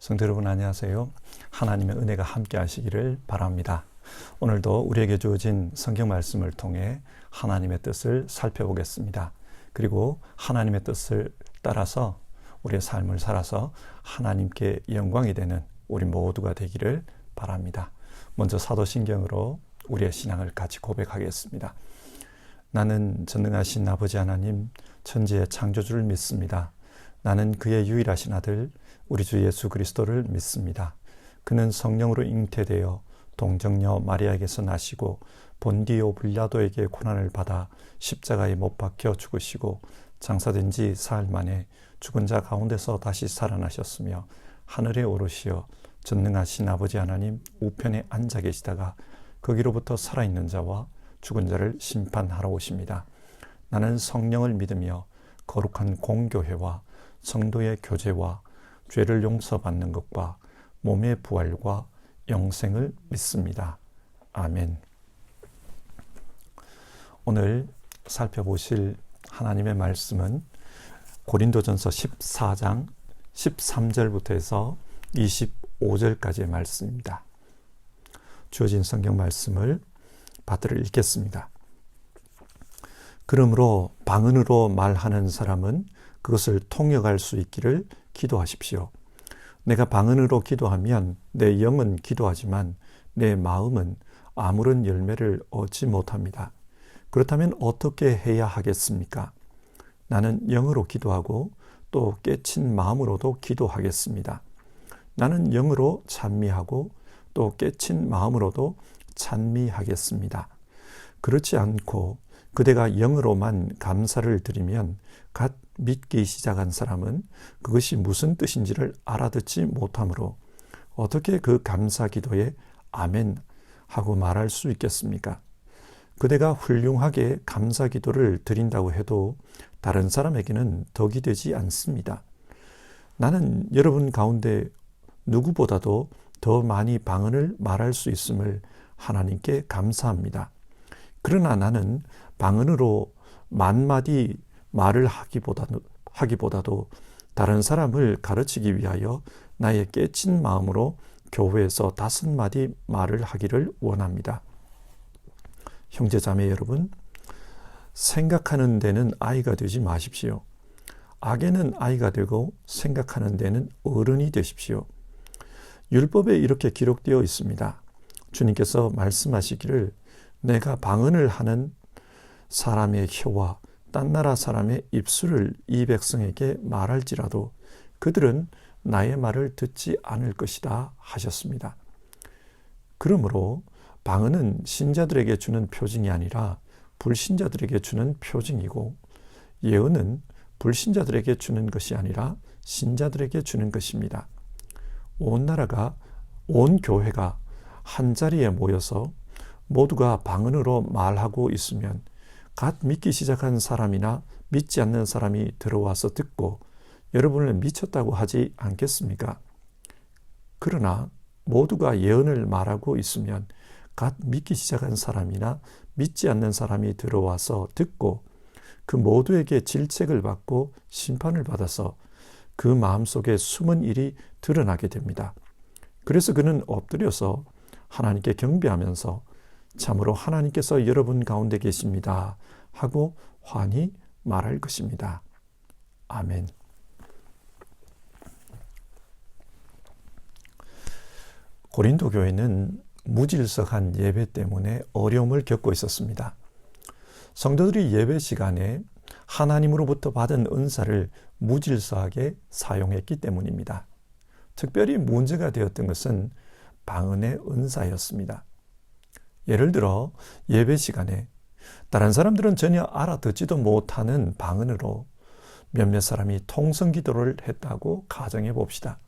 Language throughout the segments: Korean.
성도 여러분 안녕하세요. 하나님의 은혜가 함께 하시기를 바랍니다. 오늘도 우리에게 주어진 성경 말씀을 통해 하나님의 뜻을 살펴보겠습니다. 그리고 하나님의 뜻을 따라서 우리의 삶을 살아서 하나님께 영광이 되는 우리 모두가 되기를 바랍니다. 먼저 사도신경으로 우리의 신앙을 같이 고백하겠습니다. 나는 전능하신 아버지 하나님 천지의 창조주를 믿습니다. 나는 그의 유일하신 아들 우리 주 예수 그리스도를 믿습니다. 그는 성령으로 잉태되어 동정녀 마리아에게서 나시고 본디오 빌라도에게 고난을 받아 십자가에 못 박혀 죽으시고 장사된 지 사흘 만에 죽은 자 가운데서 다시 살아나셨으며 하늘에 오르시어 전능하신 아버지 하나님 우편에 앉아 계시다가 거기로부터 살아있는 자와 죽은 자를 심판하러 오십니다. 나는 성령을 믿으며 거룩한 공교회와 성도의 교제와 죄를 용서받는 것과 몸의 부활과 영생을 믿습니다. 아멘. 오늘 살펴보실 하나님의 말씀은 고린도전서 14장 13절부터 해서 25절까지의 말씀입니다. 주어진 성경 말씀을 받들어 읽겠습니다. 그러므로 방언으로 말하는 사람은 그것을 통역할 수 있기를 기도하십시오. 내가 방언으로 기도하면 내 영은 기도하지만 내 마음은 아무런 열매를 얻지 못합니다. 그렇다면 어떻게 해야 하겠습니까? 나는 영으로 기도하고 또 깨친 마음으로도 기도하겠습니다. 나는 영으로 찬미하고 또 깨친 마음으로도 찬미하겠습니다. 그렇지 않고 그대가 영으로만 감사를 드리면 갓 믿기 시작한 사람은 그것이 무슨 뜻인지를 알아듣지 못하므로 어떻게 그 감사 기도에 아멘 하고 말할 수 있겠습니까? 그대가 훌륭하게 감사 기도를 드린다고 해도 다른 사람에게는 덕이 되지 않습니다. 나는 여러분 가운데 누구보다도 더 많이 방언을 말할 수 있음을 하나님께 감사합니다. 그러나 나는 방언으로 만마디 말을 하기보다도 다른 사람을 가르치기 위하여 나의 깨친 마음으로 교회에서 5마디 말을 하기를 원합니다. 형제자매 여러분, 생각하는 데는 아이가 되지 마십시오. 악에는 아이가 되고 생각하는 데는 어른이 되십시오. 율법에 이렇게 기록되어 있습니다. 주님께서 말씀하시기를 내가 방언을 하는 사람의 혀와 딴 나라 사람의 입술을 이 백성에게 말할지라도 그들은 나의 말을 듣지 않을 것이다 하셨습니다. 그러므로 방언은 신자들에게 주는 표징이 아니라 불신자들에게 주는 표징이고 예언은 불신자들에게 주는 것이 아니라 신자들에게 주는 것입니다. 온 나라가, 온 교회가 한 자리에 모여서 모두가 방언으로 말하고 있으면 갓 믿기 시작한 사람이나 믿지 않는 사람이 들어와서 듣고 여러분을 미쳤다고 하지 않겠습니까? 그러나 모두가 예언을 말하고 있으면 갓 믿기 시작한 사람이나 믿지 않는 사람이 들어와서 듣고 그 모두에게 질책을 받고 심판을 받아서 그 마음속에 숨은 일이 드러나게 됩니다. 그래서 그는 엎드려서 하나님께 경배하면서 참으로 하나님께서 여러분 가운데 계십니다 하고 환히 말할 것입니다. 아멘. 고린도 교회는 무질서한 예배 때문에 어려움을 겪고 있었습니다. 성도들이 예배 시간에 하나님으로부터 받은 은사를 무질서하게 사용했기 때문입니다. 특별히 문제가 되었던 것은 방언의 은사였습니다. 예를 들어 예배 시간에 다른 사람들은 전혀 알아듣지도 못하는 방언으로 몇몇 사람이 통성기도를 했다고 가정해 봅시다.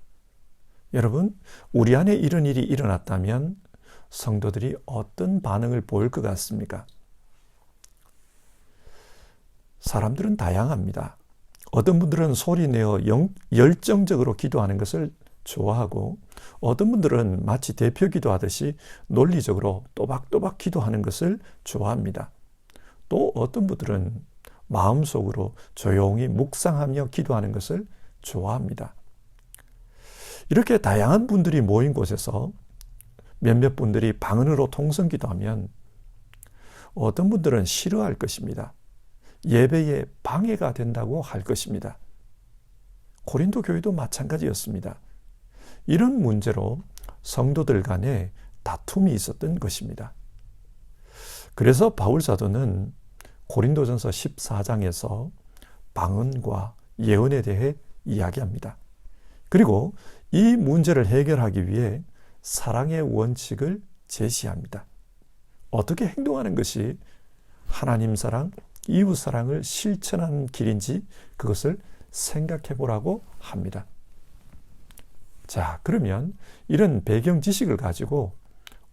여러분, 우리 안에 이런 일이 일어났다면 성도들이 어떤 반응을 보일 것 같습니까? 사람들은 다양합니다. 어떤 분들은 소리내어 열정적으로 기도하는 것을 좋아하고 어떤 분들은 마치 대표 기도하듯이 논리적으로 또박또박 기도하는 것을 좋아합니다. 또 어떤 분들은 마음속으로 조용히 묵상하며 기도하는 것을 좋아합니다. 이렇게 다양한 분들이 모인 곳에서 몇몇 분들이 방언으로 통성기도하면 어떤 분들은 싫어할 것입니다. 예배에 방해가 된다고 할 것입니다. 고린도 교회도 마찬가지였습니다. 이런 문제로 성도들 간에 다툼이 있었던 것입니다. 그래서 바울 사도는 고린도전서 14장에서 방언과 예언에 대해 이야기합니다. 그리고 이 문제를 해결하기 위해 사랑의 원칙을 제시합니다. 어떻게 행동하는 것이 하나님 사랑, 이웃 사랑을 실천하는 길인지 그것을 생각해 보라고 합니다. 자, 그러면 이런 배경 지식을 가지고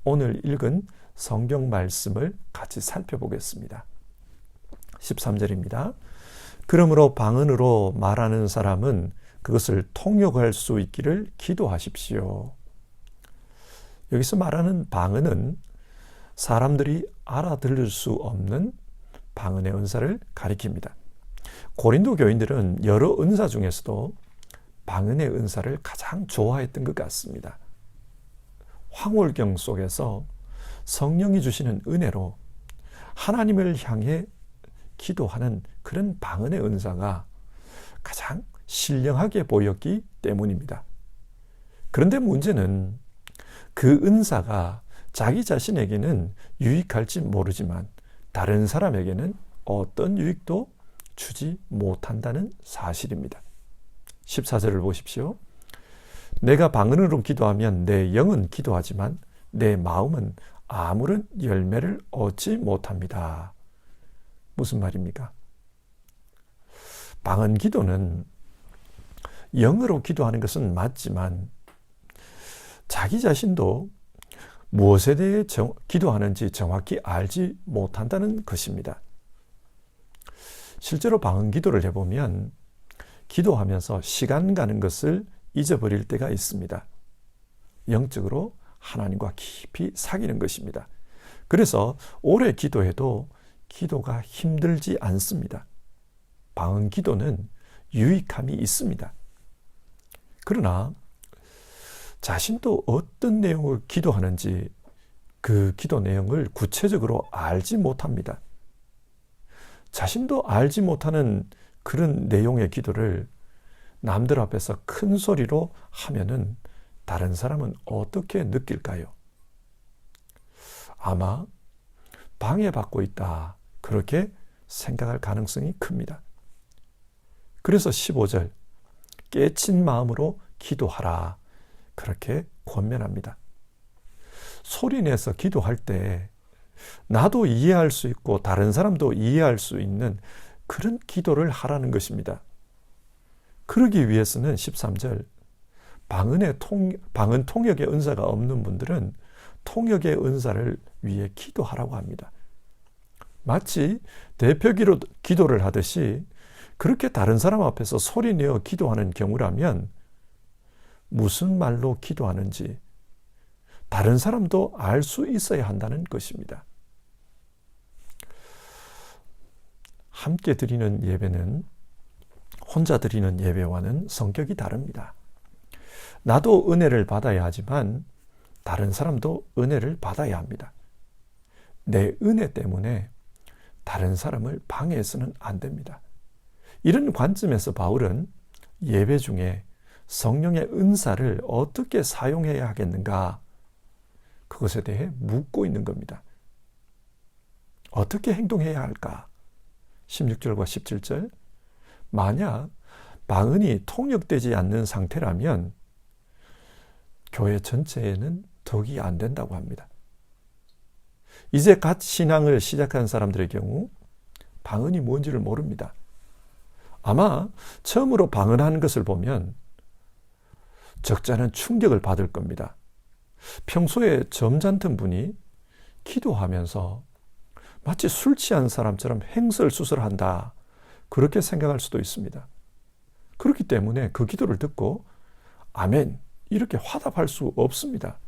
오늘 읽은 성경 말씀을 같이 살펴보겠습니다. 13절입니다. 그러므로 방언으로 말하는 사람은 그것을 통역할 수 있기를 기도하십시오. 여기서 말하는 방언은 사람들이 알아들을 수 없는 방언의 은사를 가리킵니다. 고린도 교인들은 여러 은사 중에서도 방언의 은사를 가장 좋아했던 것 같습니다. 황홀경 속에서 성령이 주시는 은혜로 하나님을 향해 기도하는 그런 방언의 은사가 가장 신령하게 보였기 때문입니다. 그런데 문제는 그 은사가 자기 자신에게는 유익할지 모르지만 다른 사람에게는 어떤 유익도 주지 못한다는 사실입니다. 14절을 보십시오. 내가 방언으로 기도하면 내 영은 기도하지만 내 마음은 아무런 열매를 얻지 못합니다. 무슨 말입니까? 방언 기도는 영으로 기도하는 것은 맞지만 자기 자신도 무엇에 대해 기도하는지 정확히 알지 못한다는 것입니다. 실제로 방언 기도를 해보면 기도하면서 시간 가는 것을 잊어버릴 때가 있습니다. 영적으로 하나님과 깊이 사귀는 것입니다. 그래서 오래 기도해도 기도가 힘들지 않습니다. 방언 기도는 유익함이 있습니다. 그러나 자신도 어떤 내용을 기도하는지 그 기도 내용을 구체적으로 알지 못합니다. 자신도 알지 못하는 그런 내용의 기도를 남들 앞에서 큰 소리로 하면은 다른 사람은 어떻게 느낄까요? 아마 방해받고 있다, 그렇게 생각할 가능성이 큽니다. 그래서 15절, 깨친 마음으로 기도하라, 그렇게 권면합니다. 소리내서 기도할 때 나도 이해할 수 있고 다른 사람도 이해할 수 있는 그런 기도를 하라는 것입니다. 그러기 위해서는 13절, 방언 통역의 은사가 없는 분들은 통역의 은사를 위해 기도하라고 합니다. 마치 대표 기도를 하듯이 그렇게 다른 사람 앞에서 소리내어 기도하는 경우라면 무슨 말로 기도하는지 다른 사람도 알 수 있어야 한다는 것입니다. 함께 드리는 예배는 혼자 드리는 예배와는 성격이 다릅니다. 나도 은혜를 받아야 하지만 다른 사람도 은혜를 받아야 합니다. 내 은혜 때문에 다른 사람을 방해해서는 안 됩니다. 이런 관점에서 바울은 예배 중에 성령의 은사를 어떻게 사용해야 하겠는가, 그것에 대해 묻고 있는 겁니다. 어떻게 행동해야 할까? 16절과 17절, 만약 방언이 통역되지 않는 상태라면 교회 전체에는 덕이 안 된다고 합니다. 이제 갓 신앙을 시작한 사람들의 경우 방언이 뭔지를 모릅니다. 아마 처음으로 방언하는 것을 보면 적잖은 충격을 받을 겁니다. 평소에 점잖던 분이 기도하면서 마치 술 취한 사람처럼 행설수설한다, 그렇게 생각할 수도 있습니다. 그렇기 때문에 그 기도를 듣고 아멘, 이렇게 화답할 수 없습니다.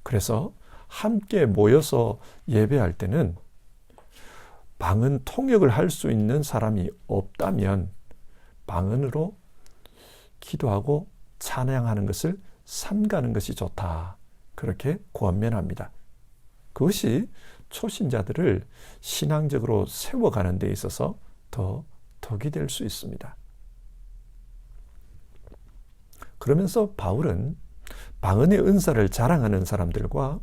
그래서 함께 모여서 예배할 때는 방언 통역을 할 수 있는 사람이 없다면 방언으로 기도하고 찬양하는 것을 삼가는 것이 좋다. 그렇게 권면합니다. 그것이 초신자들을 신앙적으로 세워가는 데 있어서 더 덕이 될 수 있습니다. 그러면서 바울은 방언의 은사를 자랑하는 사람들과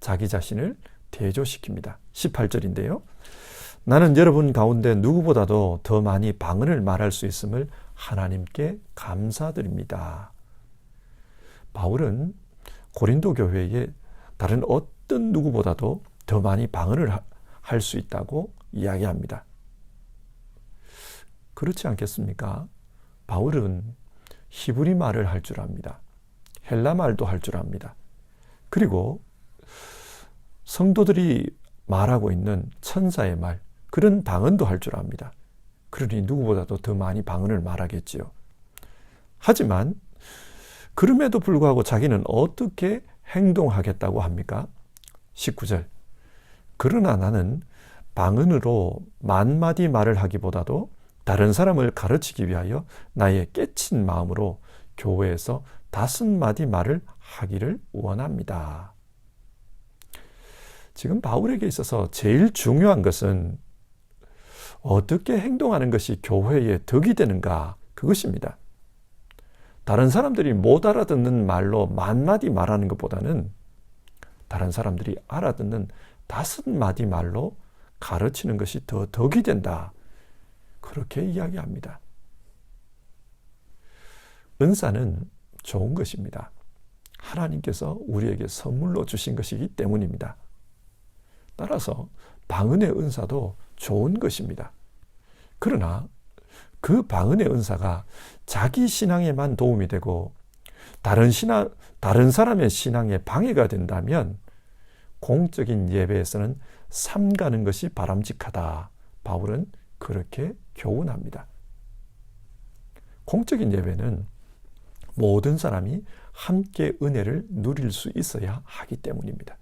자기 자신을 대조시킵니다. 18절인데요. 나는 여러분 가운데 누구보다도 더 많이 방언을 말할 수 있음을 하나님께 감사드립니다. 바울은 고린도 교회에 다른 어떤 누구보다도 더 많이 방언을 할 수 있다고 이야기합니다. 그렇지 않겠습니까? 바울은 히브리 말을 할 줄 압니다. 헬라 말도 할 줄 압니다. 그리고 성도들이 말하고 있는 천사의 말, 그런 방언도 할 줄 압니다. 그러니 누구보다도 더 많이 방언을 말하겠지요. 하지만 그럼에도 불구하고 자기는 어떻게 행동하겠다고 합니까? 19절. 그러나 나는 방언으로 만마디 말을 하기보다도 다른 사람을 가르치기 위하여 나의 깨친 마음으로 교회에서 5마디 말을 하기를 원합니다. 지금 바울에게 있어서 제일 중요한 것은 어떻게 행동하는 것이 교회에 덕이 되는가, 그것입니다. 다른 사람들이 못 알아듣는 말로 만마디 말하는 것보다는 다른 사람들이 알아듣는 5마디 말로 가르치는 것이 더 덕이 된다. 그렇게 이야기합니다. 은사는 좋은 것입니다. 하나님께서 우리에게 선물로 주신 것이기 때문입니다. 따라서 방언의 은사도 좋은 것입니다. 그러나 그 방언의 은사가 자기 신앙에만 도움이 되고 다른 사람의 신앙에 방해가 된다면 공적인 예배에서는 삼가는 것이 바람직하다. 바울은 그렇게 교훈합니다. 공적인 예배는 모든 사람이 함께 은혜를 누릴 수 있어야 하기 때문입니다.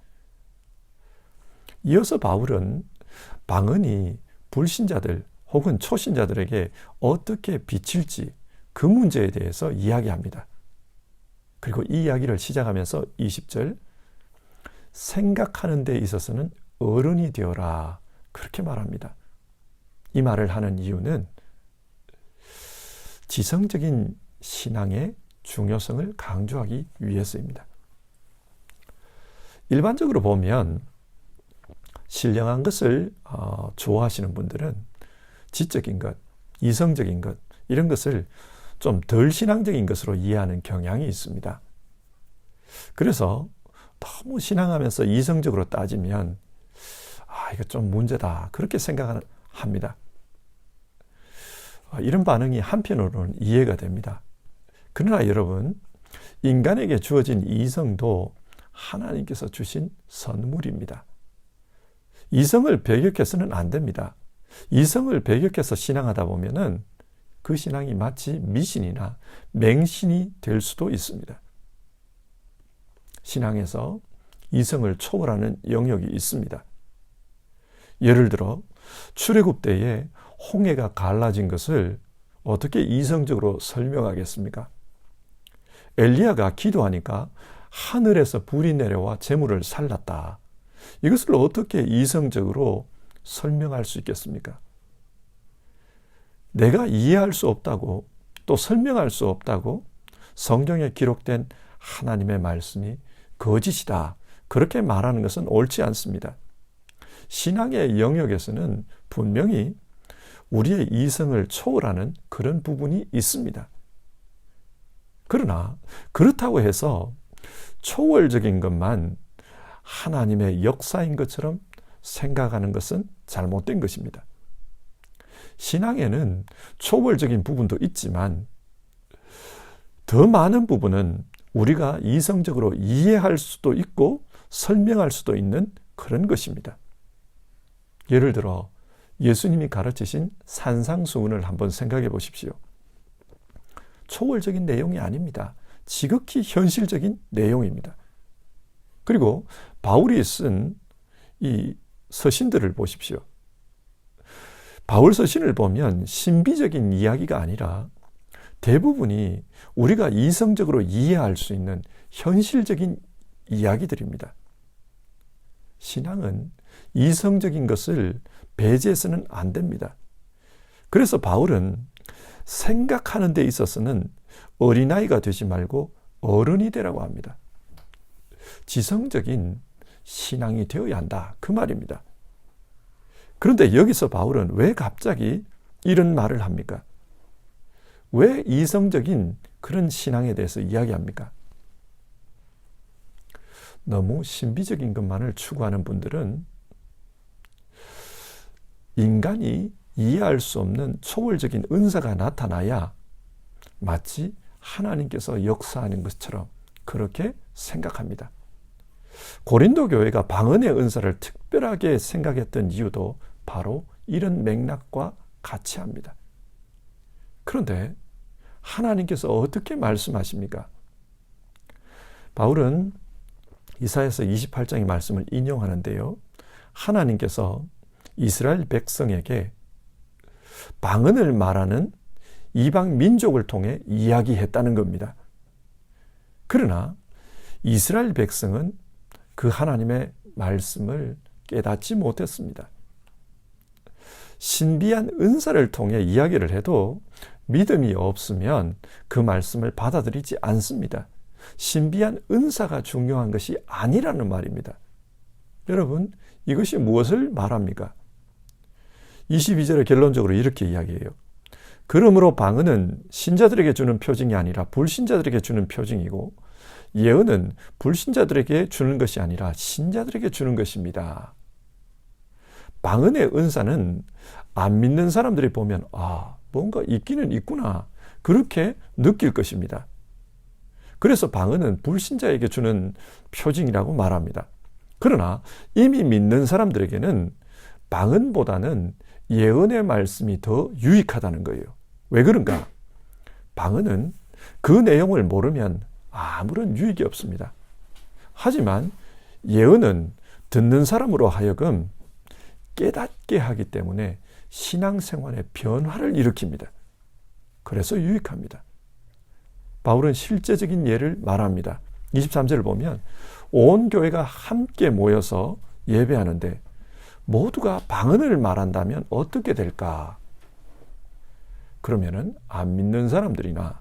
이어서 바울은 방언이 불신자들 혹은 초신자들에게 어떻게 비칠지 그 문제에 대해서 이야기합니다. 그리고 이 이야기를 시작하면서 20절, 생각하는 데 있어서는 어른이 되어라, 그렇게 말합니다. 이 말을 하는 이유는 지성적인 신앙의 중요성을 강조하기 위해서입니다. 일반적으로 보면 신령한 것을 좋아하시는 분들은 지적인 것, 이성적인 것, 이런 것을 좀 덜 신앙적인 것으로 이해하는 경향이 있습니다. 그래서 너무 신앙하면서 이성적으로 따지면 이거 좀 문제다, 그렇게 생각합니다. 이런 반응이 한편으로는 이해가 됩니다. 그러나 여러분, 인간에게 주어진 이성도 하나님께서 주신 선물입니다. 이성을 배격해서는 안 됩니다. 이성을 배격해서 신앙하다 보면은 그 신앙이 마치 미신이나 맹신이 될 수도 있습니다. 신앙에서 이성을 초월하는 영역이 있습니다. 예를 들어 출애굽 때에 홍해가 갈라진 것을 어떻게 이성적으로 설명하겠습니까? 엘리야가 기도하니까 하늘에서 불이 내려와 재물을 살랐다. 이것을 어떻게 이성적으로 설명할 수 있겠습니까? 내가 이해할 수 없다고, 또 설명할 수 없다고 성경에 기록된 하나님의 말씀이 거짓이다, 그렇게 말하는 것은 옳지 않습니다. 신앙의 영역에서는 분명히 우리의 이성을 초월하는 그런 부분이 있습니다. 그러나 그렇다고 해서 초월적인 것만 하나님의 역사인 것처럼 생각하는 것은 잘못된 것입니다. 신앙에는 초월적인 부분도 있지만 더 많은 부분은 우리가 이성적으로 이해할 수도 있고 설명할 수도 있는 그런 것입니다. 예를 들어 예수님이 가르치신 산상수훈을 한번 생각해 보십시오. 초월적인 내용이 아닙니다. 지극히 현실적인 내용입니다. 그리고 바울이 쓴 이 서신들을 보십시오. 바울 서신을 보면 신비적인 이야기가 아니라 대부분이 우리가 이성적으로 이해할 수 있는 현실적인 이야기들입니다. 신앙은 이성적인 것을 배제해서는 안 됩니다. 그래서 바울은 생각하는 데 있어서는 어린아이가 되지 말고 어른이 되라고 합니다. 지성적인 신앙이 되어야 한다, 그 말입니다. 그런데 여기서 바울은 왜 갑자기 이런 말을 합니까? 왜 이성적인 그런 신앙에 대해서 이야기합니까? 너무 신비적인 것만을 추구하는 분들은 인간이 이해할 수 없는 초월적인 은사가 나타나야 마치 하나님께서 역사하는 것처럼 그렇게 생각합니다. 고린도 교회가 방언의 은사를 특별하게 생각했던 이유도 바로 이런 맥락과 같이 합니다. 그런데 하나님께서 어떻게 말씀하십니까? 바울은 이사야서 28장의 말씀을 인용하는데요. 하나님께서 이스라엘 백성에게 방언을 말하는 이방 민족을 통해 이야기했다는 겁니다. 그러나 이스라엘 백성은 그 하나님의 말씀을 깨닫지 못했습니다. 신비한 은사를 통해 이야기를 해도 믿음이 없으면 그 말씀을 받아들이지 않습니다. 신비한 은사가 중요한 것이 아니라는 말입니다. 여러분, 이것이 무엇을 말합니까? 22절에 결론적으로 이렇게 이야기해요. 그러므로 방언은 신자들에게 주는 표징이 아니라 불신자들에게 주는 표징이고 예언은 불신자들에게 주는 것이 아니라 신자들에게 주는 것입니다. 방언의 은사는 안 믿는 사람들이 보면 뭔가 있기는 있구나 그렇게 느낄 것입니다. 그래서 방언은 불신자에게 주는 표징이라고 말합니다. 그러나 이미 믿는 사람들에게는 방언보다는 예언의 말씀이 더 유익하다는 거예요. 왜 그런가? 방언은 그 내용을 모르면 아무런 유익이 없습니다. 하지만 예언은 듣는 사람으로 하여금 깨닫게 하기 때문에 신앙생활의 변화를 일으킵니다. 그래서 유익합니다. 바울은 실제적인 예를 말합니다. 23절을 보면 온 교회가 함께 모여서 예배하는데 모두가 방언을 말한다면 어떻게 될까? 그러면은 안 믿는 사람들이나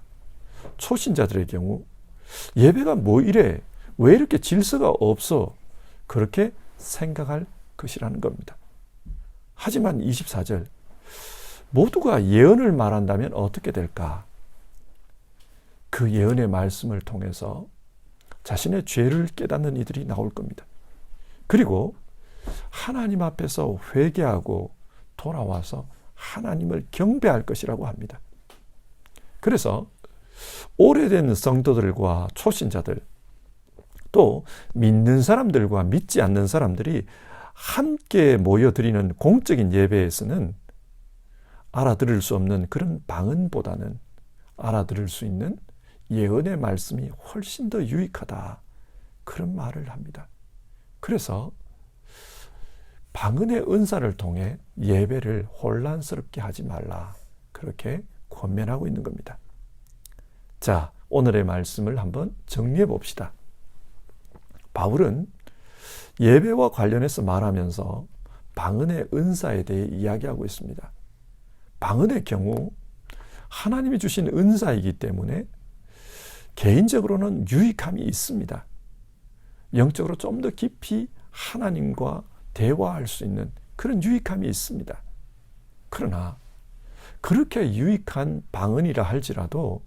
초신자들의 경우 예배가 뭐 이래? 왜 이렇게 질서가 없어? 그렇게 생각할 것이라는 겁니다. 하지만 24절 모두가 예언을 말한다면 어떻게 될까? 그 예언의 말씀을 통해서 자신의 죄를 깨닫는 이들이 나올 겁니다. 그리고 하나님 앞에서 회개하고 돌아와서 하나님을 경배할 것이라고 합니다. 그래서 오래된 성도들과 초신자들 또 믿는 사람들과 믿지 않는 사람들이 함께 모여드리는 공적인 예배에서는 알아들을 수 없는 그런 방언보다는 알아들을 수 있는 예언의 말씀이 훨씬 더 유익하다. 그런 말을 합니다. 그래서 방언의 은사를 통해 예배를 혼란스럽게 하지 말라. 그렇게 권면하고 있는 겁니다. 자, 오늘의 말씀을 한번 정리해 봅시다. 바울은 예배와 관련해서 말하면서 방언의 은사에 대해 이야기하고 있습니다. 방언의 경우 하나님이 주신 은사이기 때문에 개인적으로는 유익함이 있습니다. 영적으로 좀 더 깊이 하나님과 대화할 수 있는 그런 유익함이 있습니다. 그러나 그렇게 유익한 방언이라 할지라도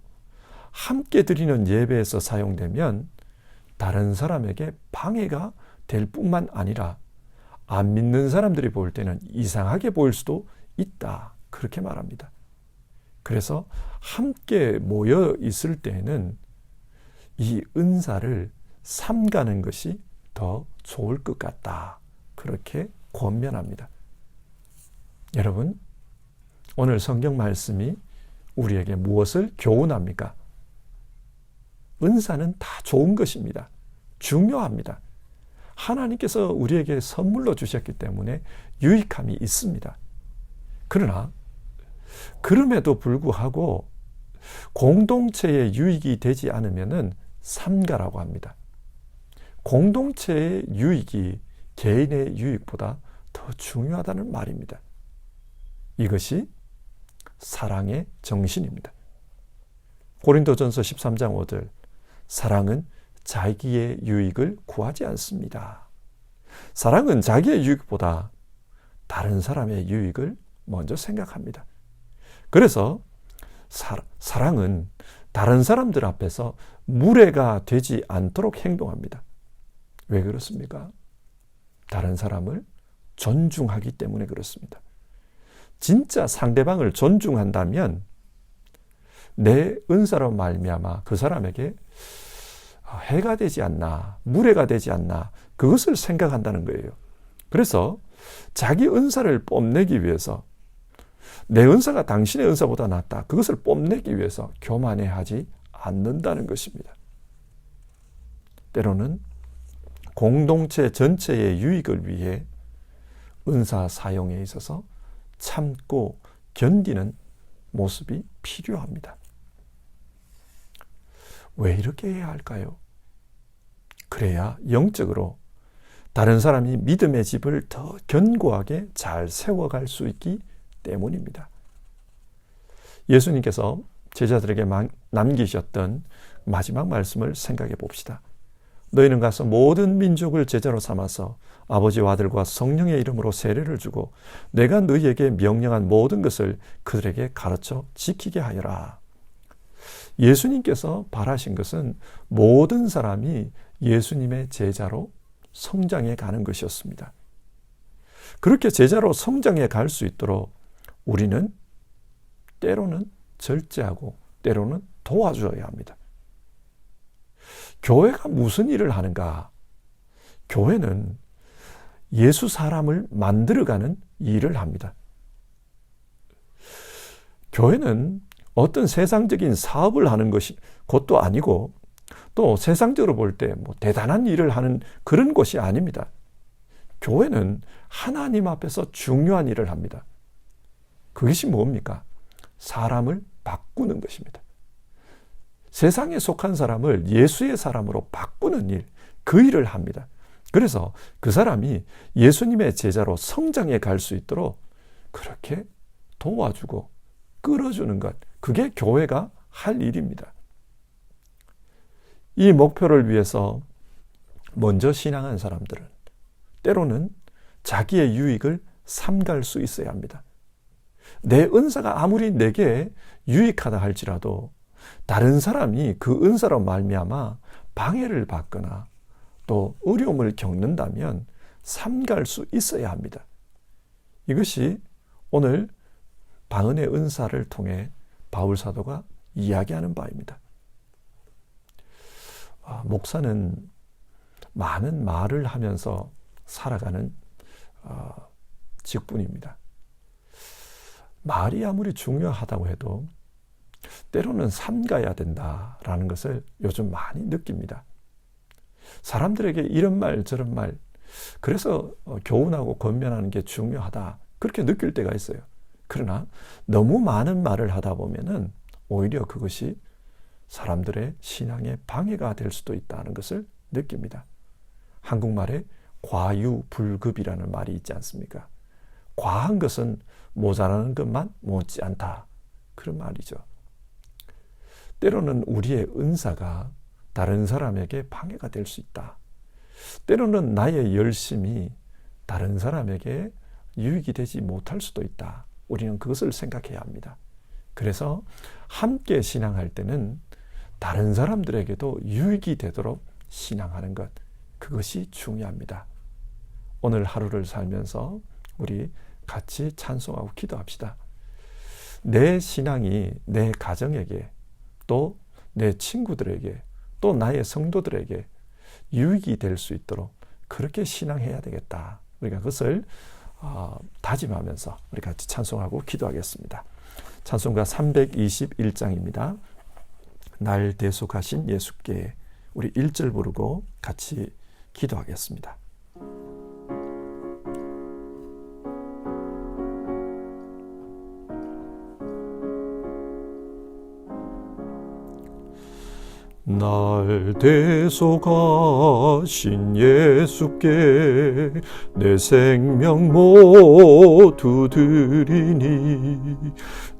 함께 드리는 예배에서 사용되면 다른 사람에게 방해가 될 뿐만 아니라 안 믿는 사람들이 볼 때는 이상하게 보일 수도 있다. 그렇게 말합니다. 그래서 함께 모여 있을 때에는 이 은사를 삼가는 것이 더 좋을 것 같다. 그렇게 권면합니다. 여러분, 오늘 성경 말씀이 우리에게 무엇을 교훈합니까? 은사는 다 좋은 것입니다. 중요합니다. 하나님께서 우리에게 선물로 주셨기 때문에 유익함이 있습니다. 그러나 그럼에도 불구하고 공동체의 유익이 되지 않으면은 삼가라고 합니다. 공동체의 유익이 개인의 유익보다 더 중요하다는 말입니다. 이것이 사랑의 정신입니다. 고린도전서 13장 5절, 사랑은 자기의 유익을 구하지 않습니다. 사랑은 자기의 유익보다 다른 사람의 유익을 먼저 생각합니다. 그래서 사랑은 다른 사람들 앞에서 무례가 되지 않도록 행동합니다. 왜 그렇습니까? 다른 사람을 존중하기 때문에 그렇습니다. 진짜 상대방을 존중한다면 내 은사로 말미암아 그 사람에게 해가 되지 않나, 무례가 되지 않나, 그것을 생각한다는 거예요. 그래서 자기 은사를 뽐내기 위해서 내 은사가 당신의 은사보다 낫다, 그것을 뽐내기 위해서 교만해하지 않는다는 것입니다. 때로는 공동체 전체의 유익을 위해 은사 사용에 있어서 참고 견디는 모습이 필요합니다. 왜 이렇게 해야 할까요? 그래야 영적으로 다른 사람이 믿음의 집을 더 견고하게 잘 세워갈 수 있기 때문입니다. 예수님께서 제자들에게 남기셨던 마지막 말씀을 생각해 봅시다. 너희는 가서 모든 민족을 제자로 삼아서 아버지와 아들과 성령의 이름으로 세례를 주고 내가 너희에게 명령한 모든 것을 그들에게 가르쳐 지키게 하여라. 예수님께서 바라신 것은 모든 사람이 예수님의 제자로 성장해 가는 것이었습니다. 그렇게 제자로 성장해 갈 수 있도록 우리는 때로는 절제하고 때로는 도와줘야 합니다. 교회가 무슨 일을 하는가? 교회는 예수 사람을 만들어가는 일을 합니다. 교회는 어떤 세상적인 사업을 하는 것이 것도 아니고 또 세상적으로 볼 때 대단한 일을 하는 그런 곳이 아닙니다. 교회는 하나님 앞에서 중요한 일을 합니다. 그것이 뭡니까? 사람을 바꾸는 것입니다. 세상에 속한 사람을 예수의 사람으로 바꾸는 일, 그 일을 합니다. 그래서 그 사람이 예수님의 제자로 성장해 갈 수 있도록 그렇게 도와주고 끌어주는 것, 그게 교회가 할 일입니다. 이 목표를 위해서 먼저 신앙한 사람들은 때로는 자기의 유익을 삼갈 수 있어야 합니다. 내 은사가 아무리 내게 유익하다 할지라도 다른 사람이 그 은사로 말미암아 방해를 받거나 또 어려움을 겪는다면 삼갈 수 있어야 합니다. 이것이 오늘 방언의 은사를 통해 바울 사도가 이야기하는 바입니다. 목사는 많은 말을 하면서 살아가는 직분입니다. 말이 아무리 중요하다고 해도 때로는 삼가야 된다라는 것을 요즘 많이 느낍니다. 사람들에게 이런 말 저런 말, 그래서 교훈하고 권면하는 게 중요하다, 그렇게 느낄 때가 있어요. 그러나 너무 많은 말을 하다 보면은 오히려 그것이 사람들의 신앙에 방해가 될 수도 있다는 것을 느낍니다. 한국말에 과유불급이라는 말이 있지 않습니까? 과한 것은 모자라는 것만 못지 않다, 그런 말이죠. 때로는 우리의 은사가 다른 사람에게 방해가 될 수 있다. 때로는 나의 열심이 다른 사람에게 유익이 되지 못할 수도 있다. 우리는 그것을 생각해야 합니다. 그래서 함께 신앙할 때는 다른 사람들에게도 유익이 되도록 신앙하는 것, 그것이 중요합니다. 오늘 하루를 살면서 우리 같이 찬송하고 기도합시다. 내 신앙이 내 가정에게 또 내 친구들에게 또 나의 성도들에게 유익이 될 수 있도록 그렇게 신앙해야 되겠다. 우리가 그것을 다짐하면서 우리 같이 찬송하고 기도하겠습니다. 찬송가 321장입니다. 날 대속하신 예수께, 우리 1절 부르고 같이 기도하겠습니다. 날 대속하신 예수께 내 생명 모두 드리니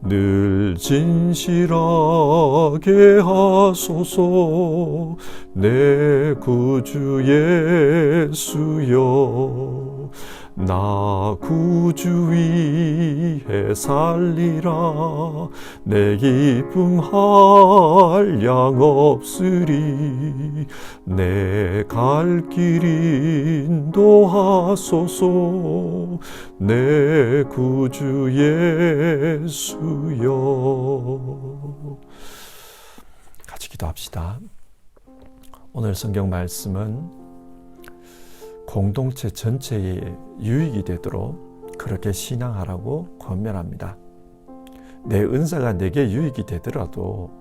늘 진실하게 하소서 내 구주 예수여. 나 구주 위에 살리라 내 기쁨 한량 없으리 내 갈 길 인도하소서 내 구주 예수여. 같이 기도합시다. 오늘 성경 말씀은 공동체 전체에 유익이 되도록 그렇게 신앙하라고 권면합니다. 내 은사가 내게 유익이 되더라도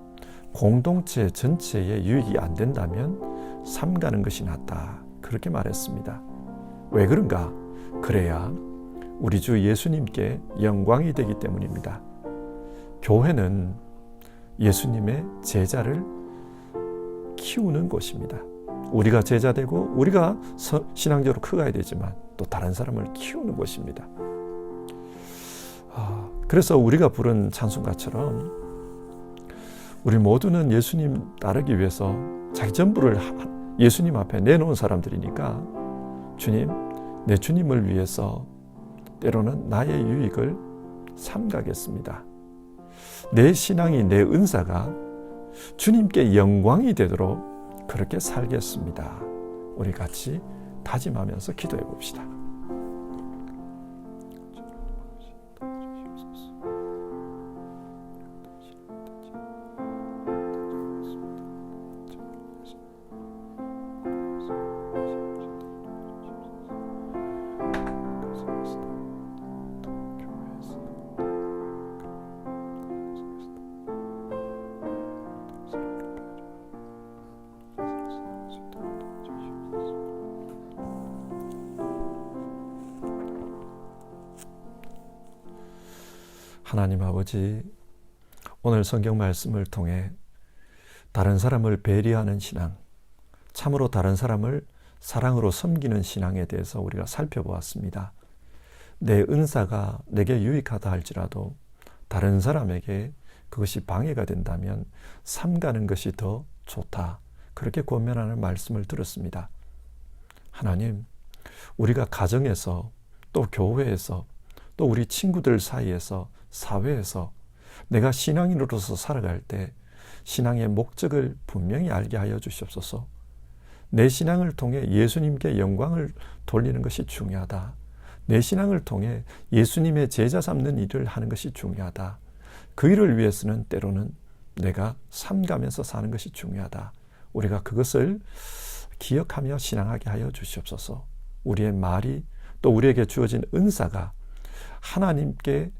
공동체 전체에 유익이 안 된다면 삼가는 것이 낫다. 그렇게 말했습니다. 왜 그런가? 그래야 우리 주 예수님께 영광이 되기 때문입니다. 교회는 예수님의 제자를 키우는 곳입니다. 우리가 제자되고 우리가 신앙적으로 커가야 되지만 또 다른 사람을 키우는 곳입니다. 그래서 우리가 부른 찬송가처럼 우리 모두는 예수님 따르기 위해서 자기 전부를 예수님 앞에 내놓은 사람들이니까 주님, 내 주님을 위해서 때로는 나의 유익을 삼가겠습니다. 내 신앙이, 내 은사가 주님께 영광이 되도록 그렇게 살겠습니다. 우리 같이 다짐하면서 기도해 봅시다. 하나님 아버지, 오늘 성경 말씀을 통해 다른 사람을 배려하는 신앙, 참으로 다른 사람을 사랑으로 섬기는 신앙에 대해서 우리가 살펴보았습니다. 내 은사가 내게 유익하다 할지라도 다른 사람에게 그것이 방해가 된다면 삼가는 것이 더 좋다. 그렇게 권면하는 말씀을 들었습니다. 하나님, 우리가 가정에서 또 교회에서 또 우리 친구들 사이에서 사회에서 내가 신앙인으로서 살아갈 때 신앙의 목적을 분명히 알게 하여 주시옵소서. 내 신앙을 통해 예수님께 영광을 돌리는 것이 중요하다. 내 신앙을 통해 예수님의 제자 삼는 일을 하는 것이 중요하다. 그 일을 위해서는 때로는 내가 삼가면서 사는 것이 중요하다. 우리가 그것을 기억하며 신앙하게 하여 주시옵소서. 우리의 말이 또 우리에게 주어진 은사가 하나님께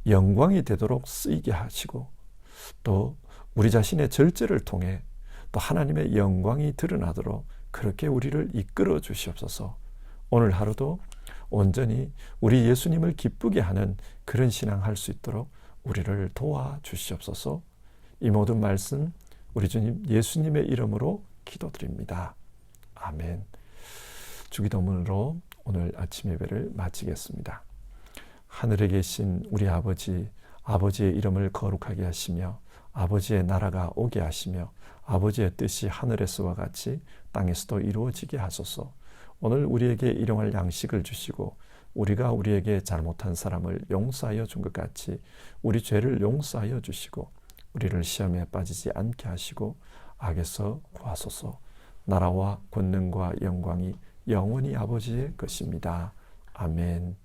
영광이 되도록 쓰이게 하시고 또 우리 자신의 절제를 통해 또 하나님의 영광이 드러나도록 그렇게 우리를 이끌어 주시옵소서. 오늘 하루도 온전히 우리 예수님을 기쁘게 하는 그런 신앙할 수 있도록 우리를 도와주시옵소서. 이 모든 말씀 우리 주님 예수님의 이름으로 기도드립니다. 아멘. 주기도문으로 오늘 아침 예배를 마치겠습니다. 하늘에 계신 우리 아버지, 아버지의 이름을 거룩하게 하시며 아버지의 나라가 오게 하시며 아버지의 뜻이 하늘에서와 같이 땅에서도 이루어지게 하소서. 오늘 우리에게 일용할 양식을 주시고 우리가 우리에게 잘못한 사람을 용서하여 준 것 같이 우리 죄를 용서하여 주시고 우리를 시험에 빠지지 않게 하시고 악에서 구하소서. 나라와 권능과 영광이 영원히 아버지의 것입니다. 아멘.